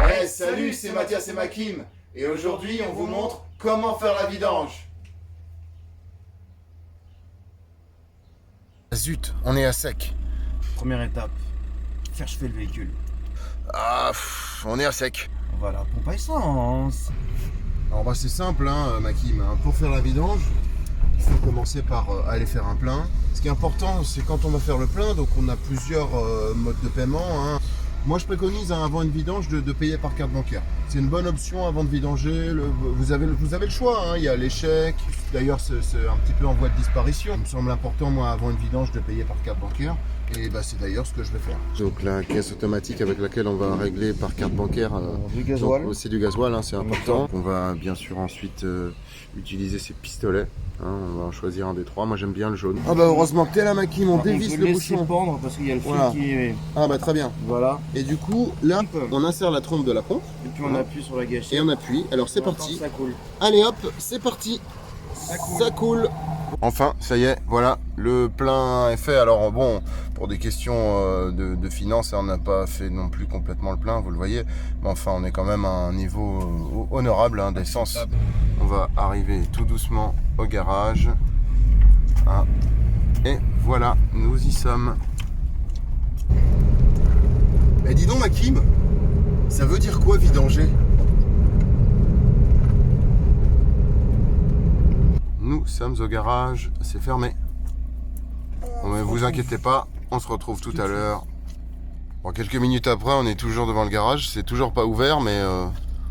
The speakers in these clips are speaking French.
Hey, salut, c'est Mathias et Makim. Et aujourd'hui, on vous montre comment faire la vidange. Zut, on est à sec. Première étape, faire chauffer le véhicule. Ah, on est à sec. On va à la pompe à essence. Alors bah c'est simple, hein, Makim. Pour faire la vidange, il faut commencer par aller faire un plein. Ce qui est important, c'est quand on va faire le plein, donc on a plusieurs modes de paiement. Hein. Moi, je préconise avant une vidange de payer par carte bancaire. C'est une bonne option avant de vidanger. Vous avez le choix. Hein. Il y a les chèques. D'ailleurs, c'est un petit peu en voie de disparition. Il me semble important, moi, avant une vidange, de payer par carte bancaire. Et bah, c'est d'ailleurs ce que je vais faire. Donc la caisse automatique avec laquelle on va régler par carte bancaire. Du gasoil. C'est du gasoil, hein, c'est important. On va bien sûr ensuite utiliser ces pistolets. Hein, on va en choisir un des trois. Moi, j'aime bien le jaune. Ah bah heureusement que t'es là, Makim. On dévisse le bouchon. Pendre parce qu'il y a le fil qui est... Ah bah très bien. Voilà. Et du coup, là, on insère la trompe de la pompe. Et puis on appuie sur la gâchette. Et on appuie. Alors c'est parti. Ça coule. Allez hop, c'est parti. Ça coule. Enfin, ça y est, voilà, le plein est fait. Alors bon, pour des questions de finances, on n'a pas fait non plus complètement le plein, vous le voyez. Mais enfin, on est quand même à un niveau honorable hein, d'essence. On va arriver tout doucement au garage. Hein. Et voilà, nous y sommes. Mais dis donc, Makim, ça veut dire quoi vidanger ? Nous sommes au garage, c'est fermé. Bon, mais vous inquiétez pas, on se retrouve tout à l'heure. Bon, quelques minutes après, on est toujours devant le garage, c'est toujours pas ouvert, mais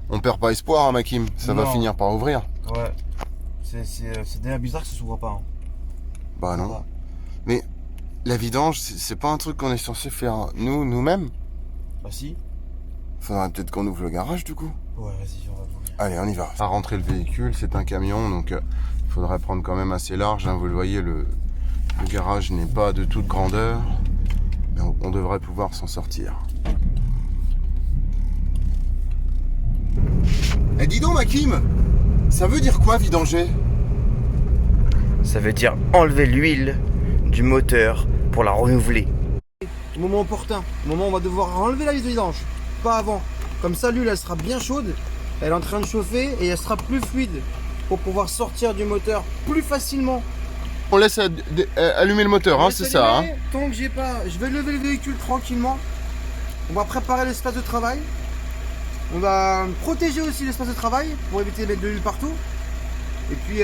on perd pas espoir, hein, Makim. Ça va finir par ouvrir. Ouais. C'est déjà bizarre que ça s'ouvre pas. Hein. Bah non. Mais la vidange, c'est pas un truc qu'on est censé faire nous-mêmes. Bah si. Faudrait peut-être qu'on ouvre le garage du coup. Ouais, vas-y, on va ouvrir. Allez, on y va. À rentrer le véhicule, c'est un camion, donc il faudrait prendre quand même assez large. Hein, vous le voyez, le garage n'est pas de toute grandeur, mais on devrait pouvoir s'en sortir. Eh dis donc, Makim, ça veut dire quoi vidanger ? Ça veut dire enlever l'huile du moteur pour la renouveler. Au moment opportun, au moment où on va devoir enlever la vis de vidange, pas avant. Comme ça, l'huile, elle sera bien chaude, elle est en train de chauffer et elle sera plus fluide pour pouvoir sortir du moteur plus facilement. On laisse allumer le moteur, hein, c'est ça. Hein. Tant que j'ai pas, je vais lever le véhicule tranquillement. On va préparer l'espace de travail. On va protéger aussi l'espace de travail pour éviter de mettre de l'huile partout. Et puis,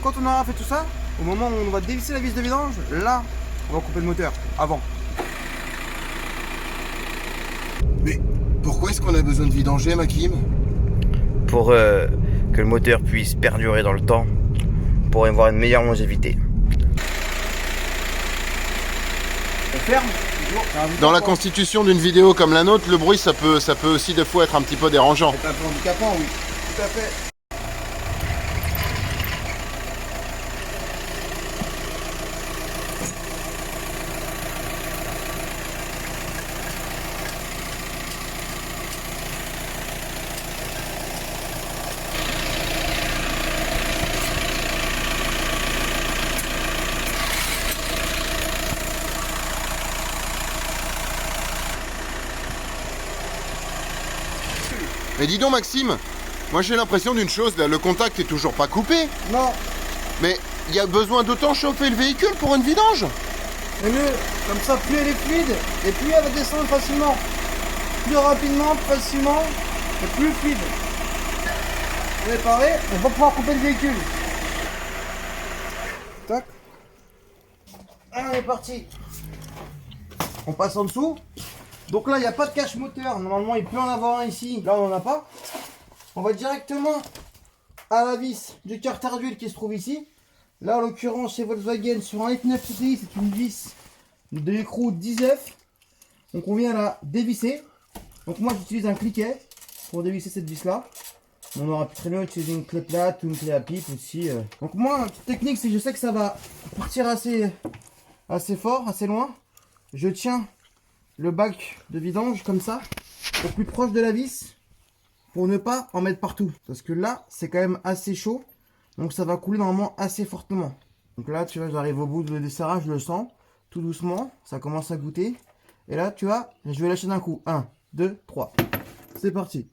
quand on aura fait tout ça, au moment où on va dévisser la vis de vidange, là, on va couper le moteur avant. Mais pourquoi est-ce qu'on a besoin de vidanger, Makim ? Pour que le moteur puisse perdurer dans le temps, pour avoir une meilleure longévité. On ferme. Dans la constitution d'une vidéo comme la nôtre, le bruit, ça peut aussi des fois être un petit peu dérangeant. C'est un peu handicapant, oui. Tout à fait. Mais dis donc, Maxime, moi j'ai l'impression d'une chose, là, le contact est toujours pas coupé. Non, Mais il y a besoin d'autant chauffer le véhicule pour une vidange. mais mieux, comme ça, plus elle est fluide et plus elle va descendre facilement. Plus rapidement, plus facilement et plus fluide. On est paré, on va pouvoir couper le véhicule. Tac. On est parti. On passe en dessous. Donc là, il n'y a pas de cache moteur. Normalement, il peut en avoir un ici. Là, on n'en a pas. On va directement à la vis du carter d'huile qui se trouve ici. Là, en l'occurrence, chez Volkswagen, sur un F9 TDI, c'est une vis de écrou 10F. Donc, on vient la dévisser. Donc, moi, j'utilise un cliquet pour dévisser cette vis-là. On aurait pu très bien utiliser une clé plate ou une clé à pipe aussi. Donc, moi, la petite technique, c'est que je sais que ça va partir assez fort, assez loin. Je tiens le bac de vidange comme ça, au plus proche de la vis, pour ne pas en mettre partout. Parce que là, c'est quand même assez chaud, donc ça va couler normalement assez fortement. Donc là, tu vois, j'arrive au bout de desserrage, je le sens. Tout doucement, ça commence à goûter. Et là, tu vois, je vais lâcher d'un coup. 1, 2, 3. C'est parti.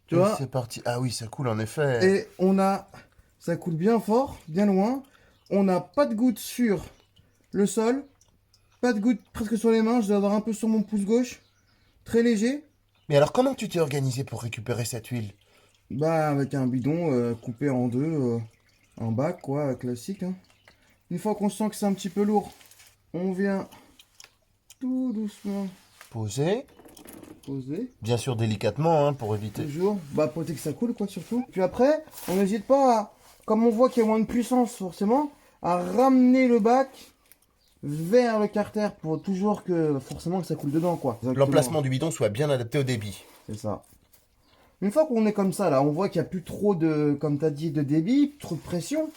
Tu vois? C'est parti. Ah oui, ça coule en effet. Et on a... Ça coule bien fort, bien loin. On n'a pas de goutte sur le sol. Pas de goutte presque sur les mains. Je dois avoir un peu sur mon pouce gauche. Très léger. Mais alors, comment tu t'es organisé pour récupérer cette huile? Bah, avec un bidon coupé en deux. En bac, quoi, classique. Hein. Une fois qu'on sent que c'est un petit peu lourd, on vient tout doucement Poser. poser. Bien sûr, délicatement, hein, pour éviter. Toujours. Bah, pour éviter que ça coule, quoi, surtout. Puis après, on n'hésite pas, comme on voit qu'il y a moins de puissance, forcément, à ramener le bac vers le carter pour toujours que, forcément, que ça coule dedans, quoi. L'emplacement du bidon soit bien adapté au débit. C'est ça. Une fois qu'on est comme ça, là, on voit qu'il n'y a plus trop de, comme tu as dit, de débit, trop de pression.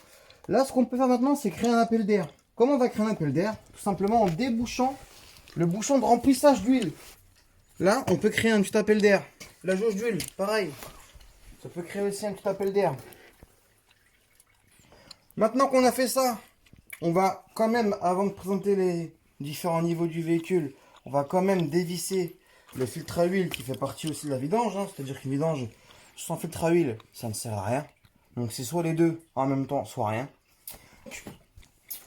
Là, ce qu'on peut faire maintenant, c'est créer un appel d'air. Comment on va créer un appel d'air? Tout simplement en débouchant le bouchon de remplissage d'huile. Là, on peut créer un petit appel d'air. La jauge d'huile, pareil. Ça peut créer aussi un petit appel d'air. Maintenant qu'on a fait ça, on va quand même, avant de présenter les différents niveaux du véhicule, on va quand même dévisser le filtre à huile qui fait partie aussi de la vidange. Hein. C'est-à-dire qu'une vidange sans filtre à huile, ça ne sert à rien. Donc c'est soit les deux en même temps, soit rien.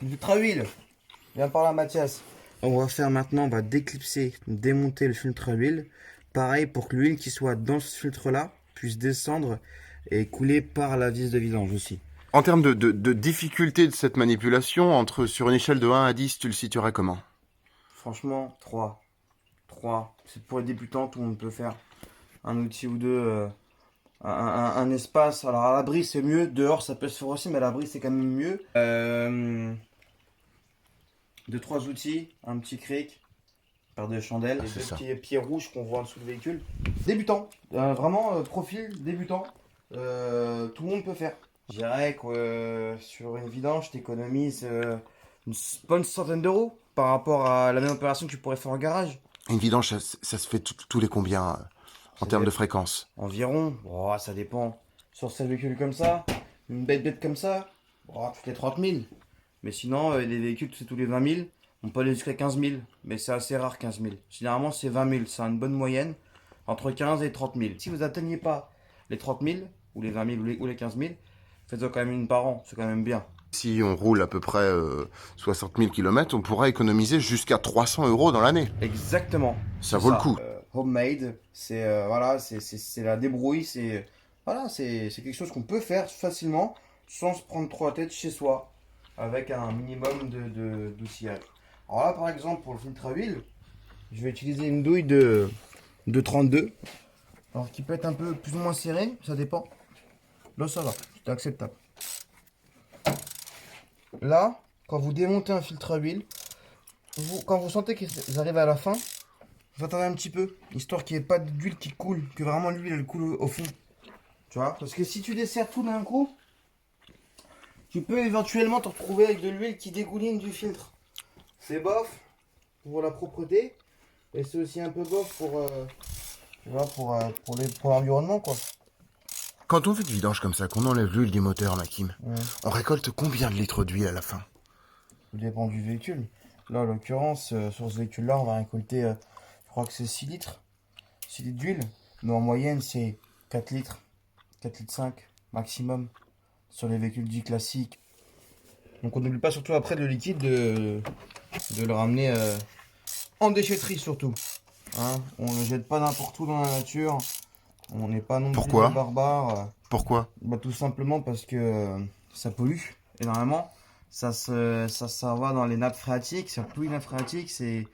Le filtre à huile, viens par là Mathias. On va faire maintenant, on va déclipser, démonter le filtre à huile. Pareil pour que l'huile qui soit dans ce filtre là puisse descendre et couler par la vis de vidange aussi. En termes de difficulté de cette manipulation, sur une échelle de 1 à 10, tu le situerais comment? Franchement, 3. 3. C'est pour les débutants, tout le monde peut faire un outil ou deux. Un espace. Alors à l'abri c'est mieux, dehors ça peut se faire aussi, mais à l'abri c'est quand même mieux. 2-3 outils, un petit cric, paire de chandelles, et deux petits pieds rouges qu'on voit en dessous du véhicule. Débutant, vraiment profil débutant, tout le monde peut faire. Je dirais que sur une vidange t'économises une bonne centaine d'euros par rapport à la même opération que tu pourrais faire en garage. Une vidange, ça se fait tous les combien en termes de fréquence? Environ, oh, ça dépend. Sur ces véhicules comme ça, une bête comme ça, oh, toutes les 30 000. Mais sinon, les véhicules, c'est tous les 20 000. On peut aller jusqu'à 15 000, mais c'est assez rare 15 000. Généralement, c'est 20 000, c'est une bonne moyenne, entre 15 et 30 000. Si vous n'atteignez pas les 30 000, ou les 20 000, ou les 15 000, faites-en quand même une par an, c'est quand même bien. Si on roule à peu près 60 000 km, on pourra économiser jusqu'à 300 € dans l'année. Exactement. Ça vaut le coup. Homemade, c'est voilà, c'est la débrouille, c'est voilà, c'est quelque chose qu'on peut faire facilement sans se prendre trop la tête chez soi, avec un minimum d'outillage. Alors là, par exemple, pour le filtre à huile, je vais utiliser une douille de 32, alors qui peut être un peu plus ou moins serrée, ça dépend. Là, ça va, c'est acceptable. Là, quand vous démontez un filtre à huile, quand vous sentez qu'ils arrivent à la fin, vous attendez un petit peu, histoire qu'il n'y ait pas d'huile qui coule, que vraiment l'huile elle coule au fond. Tu vois? Parce que si tu desserres tout d'un coup, tu peux éventuellement te retrouver avec de l'huile qui dégouline du filtre. C'est bof pour la propreté, et c'est aussi un peu bof pour, tu vois, pour l'environnement, quoi. Quand on fait de vidange comme ça, qu'on enlève l'huile du moteur, Makim, Ouais. on récolte combien de litres d'huile à la fin? Ça dépend du véhicule. Là, en l'occurrence, sur ce véhicule-là, on va récolter, je crois que c'est 6 litres. 6 litres d'huile. Mais en moyenne, c'est 4 litres. 4 litres 5 maximum sur les véhicules dits classiques. Donc on n'oublie pas surtout après le liquide de le ramener en déchetterie surtout. Hein, on ne le jette pas n'importe où dans la nature. On n'est pas non plus Pourquoi des barbares. Pourquoi? Bah, tout simplement parce que ça pollue énormément. Ça va dans les nappes phréatiques. Ça pollue les nappes phréatiques. C'est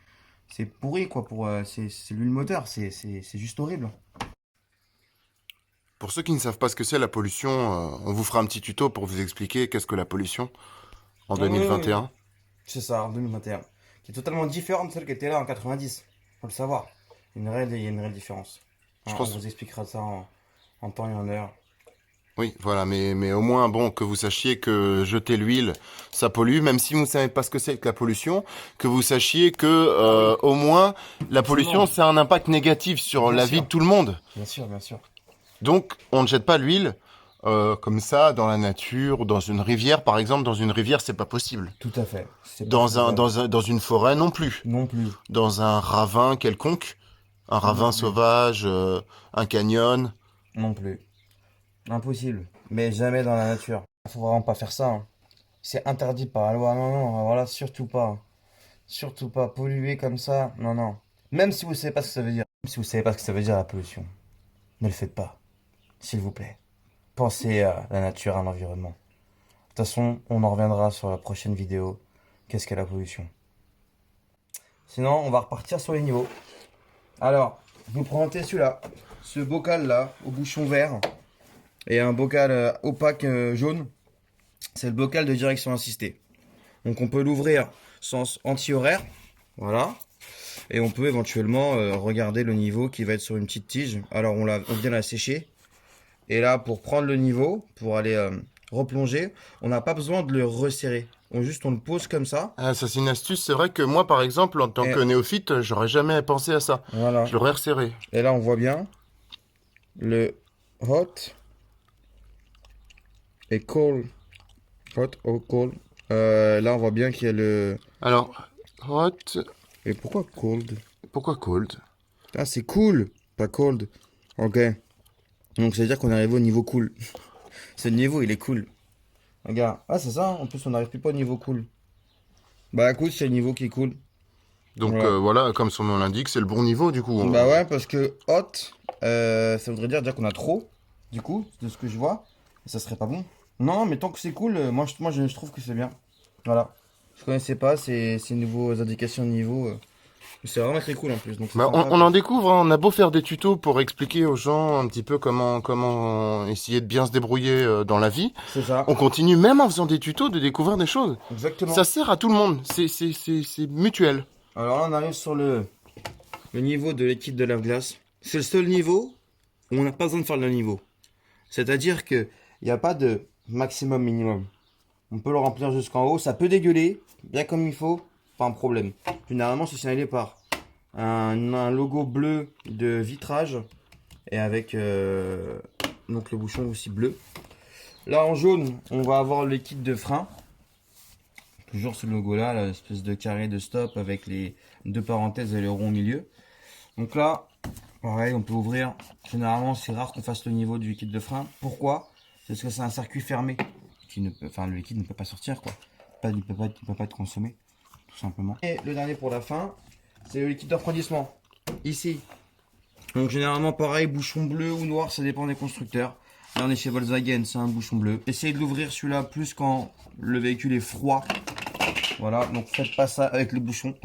pourri quoi. C'est l'huile moteur. C'est juste horrible. Pour ceux qui ne savent pas ce que c'est la pollution, on vous fera un petit tuto pour vous expliquer qu'est-ce que la pollution en 2021. C'est ça, en 2021. Qui est totalement différente de celle qui était là en 90. Faut le savoir. Il y a une réelle différence. Je pense... On vous expliquera ça en temps et en heure. Oui, voilà, mais au moins, bon, que vous sachiez que jeter l'huile, ça pollue, même si vous ne savez pas ce que c'est que la pollution, que vous sachiez que, au moins, la pollution, c'est un impact négatif sur la vie de tout le monde. Bien sûr, bien sûr. Donc, on ne jette pas l'huile comme ça dans la nature, dans une rivière par exemple. Dans une rivière, c'est pas possible. Tout à fait. C'est pas Dans une forêt non plus. non plus. Dans un ravin quelconque, un ravin sauvage, un canyon. Non plus. Impossible. Mais jamais dans la nature. Faut vraiment pas faire ça, hein. C'est interdit par la loi. Non, non, voilà, surtout pas. Surtout pas. Polluer comme ça. Non, non. Même si vous savez pas ce que ça veut dire. Même si vous savez pas ce que ça veut dire la pollution. Ne le faites pas. S'il vous plaît. Pensez à la nature, à l'environnement. De toute façon, on en reviendra sur la prochaine vidéo. Qu'est-ce qu'est la pollution? Sinon, on va repartir sur les niveaux. Alors, je vous présenter celui-là. Ce bocal-là, au bouchon vert. Et un bocal opaque jaune. C'est le bocal de direction assistée. Donc on peut l'ouvrir sens anti-horaire. Voilà. Et on peut éventuellement regarder le niveau qui va être sur une petite tige. Alors on vient la sécher. Et là, pour prendre le niveau, pour aller replonger, on n'a pas besoin de le resserrer. On le pose comme ça. Ah, ça c'est une astuce. C'est vrai que moi par exemple, en tant que néophyte, j'aurais jamais pensé à ça. Voilà. Je l'aurais resserré. Et là, on voit bien le hot et cold. Hot ou cold. Là, on voit bien qu'il y a le... Alors, hot... Et pourquoi cold? Pourquoi cold? Ah, c'est cool, pas cold. Ok. Donc, ça veut dire qu'on est arrivé au niveau cool. Ce niveau, il est cool. Regarde. Ah, c'est ça. En plus, on n'arrive plus pas au niveau cool. Bah, écoute, c'est le niveau qui est cool. Donc voilà, comme son nom l'indique, c'est le bon niveau du coup. Bah ouais, parce que hot, ça voudrait dire qu'on a trop, du coup, de ce que je vois. Et ça serait pas bon. Non, mais tant que c'est cool, moi je trouve que c'est bien. Voilà. Je connaissais pas ces nouveaux indications de niveau. C'est vraiment très cool en plus. Donc Bah, on en découvre, hein. On a beau faire des tutos pour expliquer aux gens un petit peu comment essayer de bien se débrouiller dans la vie. C'est ça. On continue même en faisant des tutos de découvrir des choses. Exactement. Ça sert à tout le monde, c'est mutuel. Alors là, on arrive sur le niveau de liquide de lave-glace. C'est le seul niveau où on n'a pas besoin de faire le niveau. C'est-à-dire que il n'y a pas de maximum minimum. On peut le remplir jusqu'en haut. Ça peut dégueuler, bien comme il faut, pas un problème. Généralement, c'est signalé par un logo bleu de vitrage et avec donc le bouchon aussi bleu. Là, en jaune, on va avoir le kit de frein. Toujours ce logo-là, l'espèce de carré de stop avec les deux parenthèses et le rond au milieu. Donc là, pareil, on peut ouvrir. Généralement, c'est rare qu'on fasse le niveau du liquide de frein. Pourquoi? Parce que c'est un circuit fermé. Le liquide ne peut pas sortir, quoi. Il ne peut pas être consommé, tout simplement. Et le dernier pour la fin, c'est le liquide de refroidissement. Ici. Donc généralement, pareil, bouchon bleu ou noir, ça dépend des constructeurs. Là, on est chez Volkswagen, c'est un bouchon bleu. Essayez de l'ouvrir celui-là plus quand le véhicule est froid. Voilà, donc faites pas ça avec le bouchon.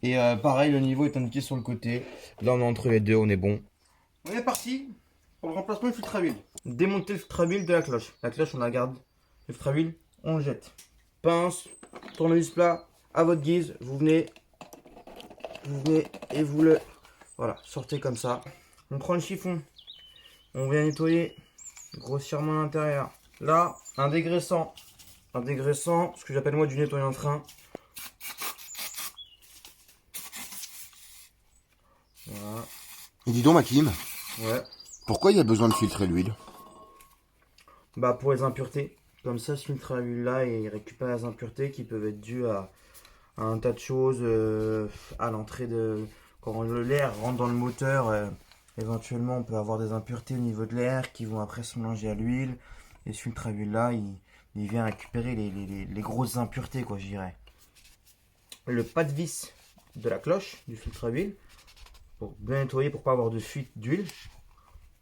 Et pareil, le niveau est indiqué sur le côté. Là, on est entre les deux, on est bon. On est parti pour le remplacement du filtre à huile. Démonter le filtre à huile de la cloche. La cloche, on la garde. Le filtre à huile, on le jette. Pince, tournevis plat, à votre guise. Vous venez et vous le... Voilà, sortez comme ça. On prend le chiffon. On vient nettoyer grossièrement l'intérieur. Là, un dégraissant. Un dégraissant, ce que j'appelle moi du nettoyant de frein. Voilà. Et dis donc, Makim, Ouais. pourquoi il y a besoin de filtrer l'huile? Bah pour les impuretés. Comme ça, ce filtre à huile là, il récupère les impuretés qui peuvent être dues à un tas de choses. À l'entrée de... Quand l'air rentre dans le moteur, éventuellement on peut avoir des impuretés au niveau de l'air qui vont après se mélanger à l'huile. Et ce filtre à huile là, il vient récupérer les grosses impuretés, quoi, je dirais. Le pas de vis de la cloche du filtre à huile, pour bien nettoyer, pour pas avoir de fuite d'huile.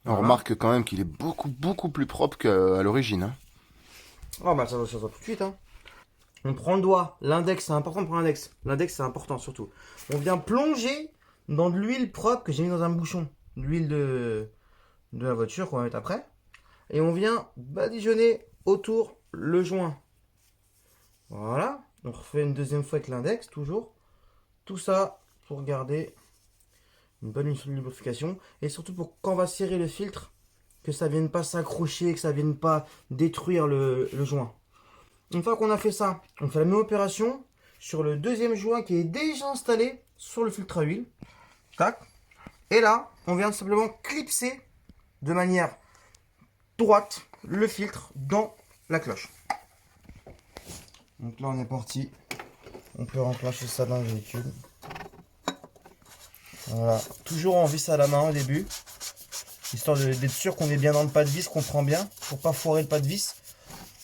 On remarque quand même qu'il est beaucoup plus propre qu'à l'origine. Hein. Oh bah ça va tout de suite. Hein. On prend le doigt, l'index, c'est important de prendre l'index. L'index c'est important surtout. On vient plonger dans de l'huile propre que j'ai mis dans un bouchon. L'huile de la voiture qu'on va mettre après. Et on vient badigeonner autour le joint. Voilà. On refait une deuxième fois avec l'index, toujours. Tout ça pour garder une bonne lubrification. Et surtout pour quand on va serrer le filtre, que ça ne vienne pas s'accrocher, que ça ne vienne pas détruire le joint. Une fois qu'on a fait ça, on fait la même opération sur le deuxième joint qui est déjà installé sur le filtre à huile. Tac. Et là, on vient simplement clipser de manière droite le filtre dans la cloche. Donc là on est parti. On peut enclencher ça dans le véhicule. Voilà. Toujours on vis à la main au début. Histoire d'être sûr qu'on est bien dans le pas de vis, qu'on prend bien. Pour pas foirer le pas de vis.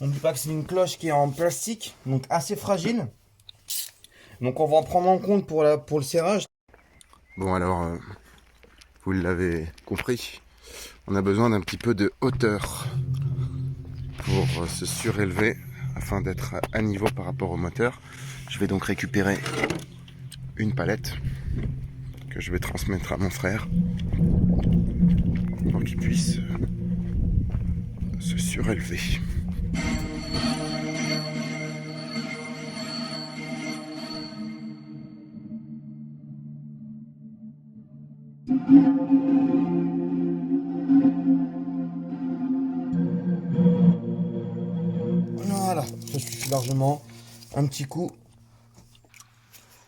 On ne dit pas que c'est une cloche qui est en plastique. Donc assez fragile. Donc on va en prendre en compte pour le serrage. Bon alors, vous l'avez compris, on a besoin d'un petit peu de hauteur pour se surélever afin d'être à niveau par rapport au moteur. Je vais donc récupérer une palette que je vais transmettre à mon frère pour qu'il puisse se surélever. Voilà, ça suffit largement. Un petit coup.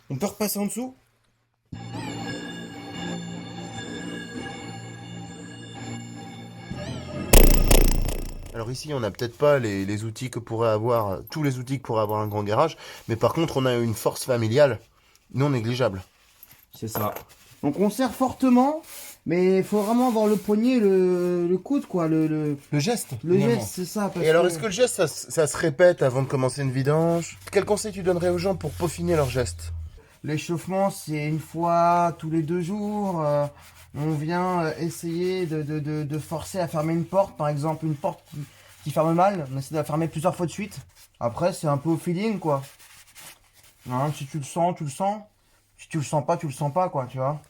On peut repasser en dessous. Alors ici, on n'a peut-être pas les outils que pourrait avoir, tous les outils que pourrait avoir un grand garage, mais par contre, on a une force familiale non négligeable. C'est ça. Donc on serre fortement, mais il faut vraiment avoir le poignet, le coude, quoi. Le geste. geste, c'est ça. Et alors, est-ce que le geste, ça se répète avant de commencer une vidange? Quel conseil tu donnerais aux gens pour peaufiner leur geste? L'échauffement, c'est une fois tous les 2 jours. On vient essayer de forcer à fermer une porte. Par exemple, une porte qui ferme mal, on essaie de la fermer plusieurs fois de suite. Après, c'est un peu au feeling, quoi. Hein, si tu le sens, tu le sens. Si tu le sens pas, tu le sens pas, quoi, tu vois.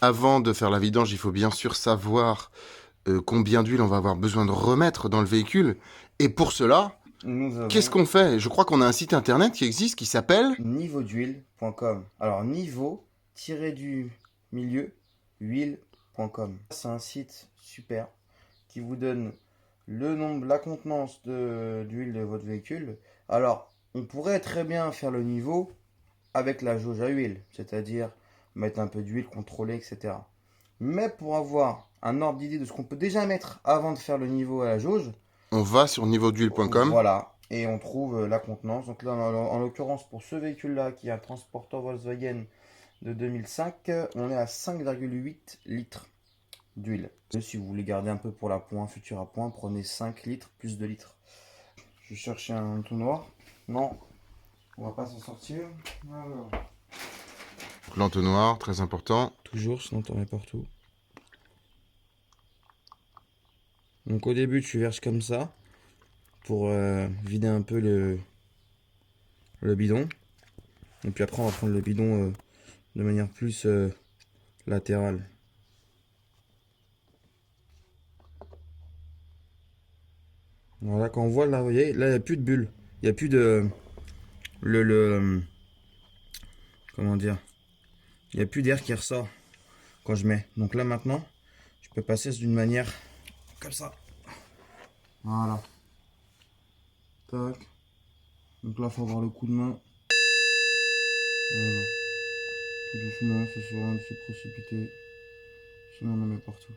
Avant de faire la vidange, il faut bien sûr savoir combien d'huile on va avoir besoin de remettre dans le véhicule. Et pour cela, qu'est-ce qu'on fait? Je crois qu'on a un site internet qui existe qui s'appelle niveauduile.com. Alors, niveau-huile.com. C'est un site super qui vous donne le nombre, la contenance d'huile de votre véhicule. Alors, on pourrait très bien faire le niveau avec la jauge à huile, c'est-à-dire mettre un peu d'huile, contrôler, etc. Mais pour avoir un ordre d'idée de ce qu'on peut déjà mettre avant de faire le niveau à la jauge, on va sur niveauduile.com. Voilà, et on trouve la contenance. Donc là, en l'occurrence, pour ce véhicule-là, qui est un transporteur Volkswagen de 2005, on est à 5,8 litres d'huile. Si vous voulez garder un peu pour la pointe, futur à point, prenez 5 litres plus 2 litres. Je cherchais un entonnoir. Non, on va pas s'en sortir. Alors. L'entonnoir, très important. Toujours, sinon t'en mets partout. Donc au début, tu verses comme ça pour vider un peu le bidon. Et puis après, on va prendre le bidon de manière plus latérale. Voilà, quand on voit là, vous voyez, là il n'y a plus de bulles. Il n'y a plus de. Comment dire? Il n'y a plus d'air qui ressort quand je mets. Donc là maintenant, je peux passer d'une manière comme ça. Voilà. Tac. Donc là, il faut avoir le coup de main. Voilà. Tout doucement, ça sera un petit précipité. Sinon, on en met partout.